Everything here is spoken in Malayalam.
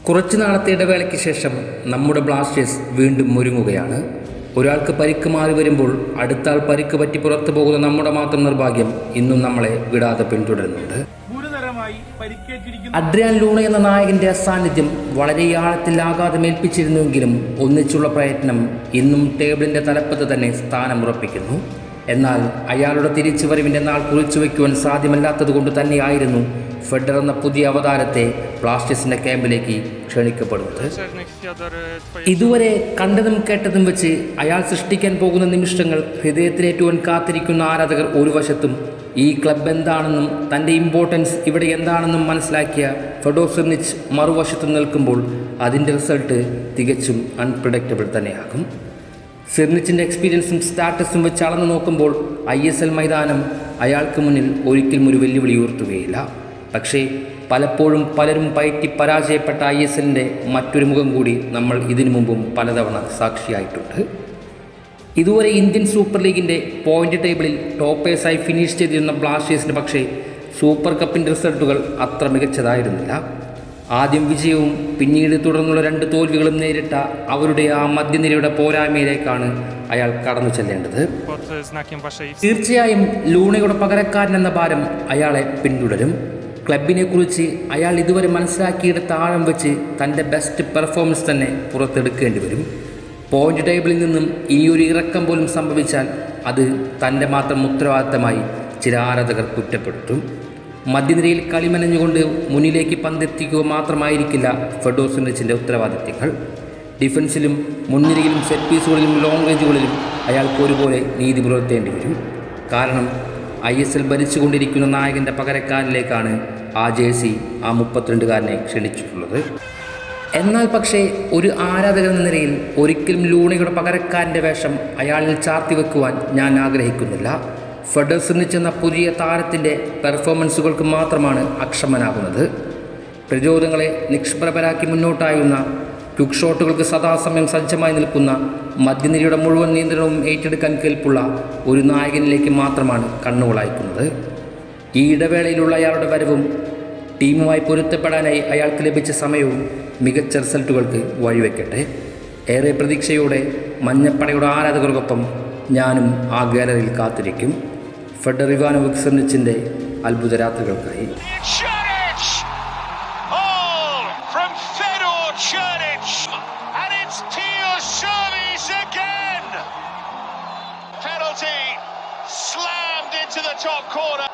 കുറച്ചു നാളത്തെ ഇടവേളയ്ക്ക് ശേഷം നമ്മുടെ ബ്ലാസ്റ്റേഴ്സ് വീണ്ടും ഒരുങ്ങുകയാണ്. ഒരാൾക്ക് പരിക്ക് മാറി വരുമ്പോൾ അടുത്താൾ പരിക്ക് പറ്റി പുറത്തു പോകുന്ന നമ്മുടെ മാത്രം നിർഭാഗ്യം ഇന്നും നമ്മളെ വിടാതെ പിന്തുടരുന്നുണ്ട്. അഡ്രിയാൻ ലൂണ എന്ന നായകന്റെ അസാന്നിധ്യം വളരെ ആഴത്തിൽ ആഘാതമേൽപ്പിച്ചിരുന്നുവെങ്കിലും ഒന്നിച്ചുള്ള പ്രയത്നം ഇന്നും ടേബിളിന്റെ തലപ്പത്ത് തന്നെ സ്ഥാനമുറപ്പിക്കുന്നു. എന്നാൽ അയാളുടെ തിരിച്ചുവരവിൻ്റെ നാൾ കുറിച്ചു വയ്ക്കുവാൻ സാധ്യമല്ലാത്തത് കൊണ്ട് തന്നെയായിരുന്നു ഫെഡർ എന്ന പുതിയ അവതാരത്തെ ബ്ലാസ്റ്റേഴ്സിന്റെ ക്യാമ്പിലേക്ക് ക്ഷണിക്കപ്പെടുന്നത്. ഇതുവരെ കണ്ടതും കേട്ടതും വെച്ച് അയാൾ സൃഷ്ടിക്കാൻ പോകുന്ന നിമിഷങ്ങൾ ഹൃദയത്തിലേറ്റുവാൻ കാത്തിരിക്കുന്ന ആരാധകർ ഒരു വശത്തും ഈ ക്ലബ് എന്താണെന്നും തൻ്റെ ഇമ്പോർട്ടൻസ് ഇവിടെ എന്താണെന്നും മനസ്സിലാക്കിയ ഫെഡോർ സിർനിച്ച് മറുവശത്തും നിൽക്കുമ്പോൾ അതിൻ്റെ റിസൾട്ട് തികച്ചും അൺപ്രഡിക്റ്റബിൾ തന്നെയാകും. സിർനിച്ചിൻ്റെ എക്സ്പീരിയൻസും സ്റ്റാറ്റസും വെച്ച് അളന്നു നോക്കുമ്പോൾ ISL മൈതാനം അയാൾക്ക് മുന്നിൽ ഒരിക്കലും ഒരു വെല്ലുവിളി ഉയർത്തുകയില്ല. പക്ഷേ പലപ്പോഴും പലരും പയറ്റി പരാജയപ്പെട്ട ISLൻ്റെ മറ്റൊരു മുഖം കൂടി നമ്മൾ ഇതിനു മുമ്പും പലതവണ സാക്ഷിയായിട്ടുണ്ട്. ഇതുവരെ ഇന്ത്യൻ സൂപ്പർ ലീഗിൻ്റെ പോയിന്റ് ടേബിളിൽ ടോപ്പേഴ്സായി ഫിനിഷ് ചെയ്തിരുന്ന ബ്ലാസ്റ്റേഴ്സിന് പക്ഷേ സൂപ്പർ കപ്പിൻ്റെ റിസൾട്ടുകൾ അത്ര മികച്ചതായിരുന്നില്ല. ആദ്യം വിജയവും പിന്നീട് തുടർന്നുള്ള 2 തോൽവികളും നേരിട്ട അവരുടെ ആ മധ്യനിരയുടെ പോരായ്മയിലേക്കാണ് അയാൾ കടന്നു ചെല്ലേണ്ടത്. തീർച്ചയായും ലൂണയുടെ പകരക്കാരൻ എന്ന ഭാരം അയാളെ പിന്തുടരും. ക്ലബിനെക്കുറിച്ച് അയാൾ ഇതുവരെ മനസ്സിലാക്കിയെടുത്ത ആഴം വെച്ച് തൻ്റെ ബെസ്റ്റ് പെർഫോമൻസ് തന്നെ പുറത്തെടുക്കേണ്ടി വരും. പോയിന്റ് ടേബിളിൽ നിന്നും ഇനിയൊരു ഇറക്കം പോലും സംഭവിച്ചാൽ അത് തൻ്റെ മാത്രം ഉത്തരവാദിത്തമായി ചില ആരാധകർ കുറ്റപ്പെടുത്തും. മധ്യനിരയിൽ കളിമനഞ്ഞുകൊണ്ട് മുന്നിലേക്ക് പന്തെത്തിക്കുക മാത്രമായിരിക്കില്ല ഫെഡോർ സിർനിച്ചിൻ്റെ ഉത്തരവാദിത്തങ്ങൾ. ഡിഫൻസിലും മുൻനിരയിലും സെറ്റ് പീസുകളിലും ലോങ് റേഞ്ചുകളിലും അയാൾക്ക് ഒരുപോലെ നീതി പുലർത്തേണ്ടി വരും. കാരണം ISL ഭരിച്ചുകൊണ്ടിരിക്കുന്ന നായകൻ്റെ പകരക്കാരനിലേക്കാണ് ആ ജേഴ്സി ആ 32-കാരനെ ക്ഷണിച്ചിട്ടുള്ളത്. എന്നാൽ പക്ഷേ ഒരു ആരാധകൻ എന്ന നിലയിൽ ഒരിക്കലും ലൂണയുടെ പകരക്കാരൻ്റെ വേഷം അയാളിൽ ചാർത്തി വെക്കുവാൻ ഞാൻ ആഗ്രഹിക്കുന്നില്ല. ഫെഡോർ സിർനിച്ച് എന്ന പുതിയ താരത്തിൻ്റെ പെർഫോമൻസുകൾക്ക് മാത്രമാണ് അക്ഷമനാകുന്നത്. പ്രതിരോധങ്ങളെ നിഷ്പ്രഭരാക്കി മുന്നോട്ടായുന്ന ക്വിക്ക് ഷോട്ടുകൾക്ക് സദാസമയം സജ്ജമായി നിൽക്കുന്ന മധ്യനിരയുടെ മുഴുവൻ നിയന്ത്രണവും ഏറ്റെടുക്കാൻ കേൾപ്പുള്ള ഒരു നായകനിലേക്ക് മാത്രമാണ് കണ്ണുകളയക്കുന്നത്. ഈ ഇടവേളയിലുള്ള അയാളുടെ വരവും ടീമുമായി പൊരുത്തപ്പെടാനായി അയാൾക്ക് ലഭിച്ച സമയവും മികച്ച റിസൾട്ടുകൾക്ക് വഴിവെക്കട്ടെ. ഏറെ പ്രതീക്ഷയോടെ മഞ്ഞപ്പടയുടെ ആരാധകർക്കൊപ്പം ഞാനും ആ ഗാലറിയിൽ കാത്തിരിക്കും. ഫെഡർ ഇവാനോവിക് സിർനിച്ചിൻ്റെ അത്ഭുത രാത്രികൾക്കായി. Slammed into the top corner.